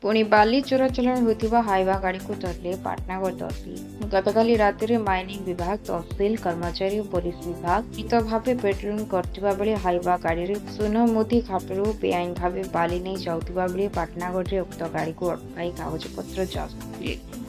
पुणी बाली चोराचालाण होइतिबा हाइवा गाड़ी को धरले पाटनागढ़ तहसील। गतकाली राति माइनिंग विभाग, तहसील कर्मचारी और पुलिस विभाग मिलित भावे पेट्रोलिंग करथिबा बेले हाइवा गाड़ी रे सोनमुदी घाटरू बेआईन भावे बाली नहीं जाउतिबा बेले पाटनागढ़ रे उक्त गाड़ी को अटकाई कागजपत्र जांच करथिले।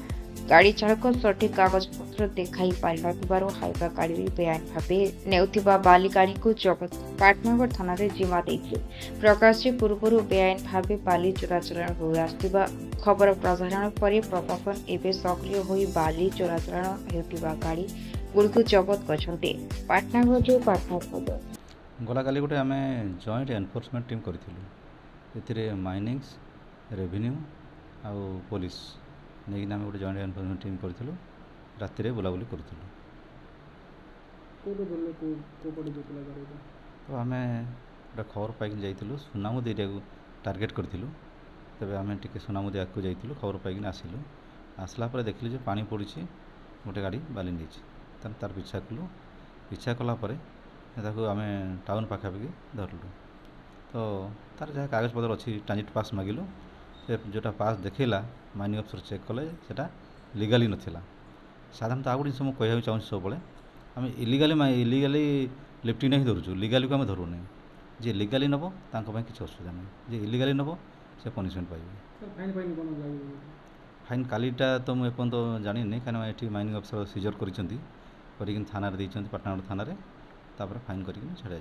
गाड़ी चालक सठिक कागजपत्र देखाई पारिनथिबारु हाइवा गाड़ी रे बेआईन भावे नेउथिबा बाली गाड़ी को जबत पाटनागढ़ थाना रे जिम्मा देइथिले। प्रकाश पूर्व बेआईन भावे बाली चोराचालाण हो आसथिबा खबर प्रसारण पर प्रशासन एवं सक्रिय होई बाली चोराचालाण हेउथिबा गाड़ी गुड़िक जबत करछन्ते। पाटनागढ़ रे पाटना खबर गला काली गोटे आम जॉइंट एनफोर्समेंट टीम करूँ ए माइनिंग्स रेवेन्यू आउ पुलिस नहीं आम गोटे जॉइंट एनफोर्समेंट टीम करूँ राति बुलाबुली करूँ। तो आम गोटे खबर पाई जाइलु सुनामुदी एरिया को टार्गेट करूँ। तेज आम टे सुनामुदी आगे जाइलु खबर पाई आसिलु। आसला पर देखिलु जो पानी पड़ी गोटे गाड़ी बाली नहीं तार पिछा कलु। पिछा कलापर आम टाउन पाखापाखि धरलु। तो तार जहाँ कागज पत्र अच्छी ट्रांजिट पास मागिलु से जोटा पास देखला माइनिंग अफसर चेक कले सेटा लीगाली नथिला। साधारणतः आउ गोटे जिन मुझे चाहूँ सब आम इलिगाली लिफ्टिंग ही धरुचु, लीगाली को आम धरुनी। जी लीगाली नब तांको किसी असुविधा नहीं, जी इलिगाली नब से पनिशमेंट पाइबे। फाइन कालीटा तो मुझे एपर्तंत जानी कहीं ये माइनिंग अफसर सीजर कर थाना पाटनागढ़ थाना फाइन कर छाड़।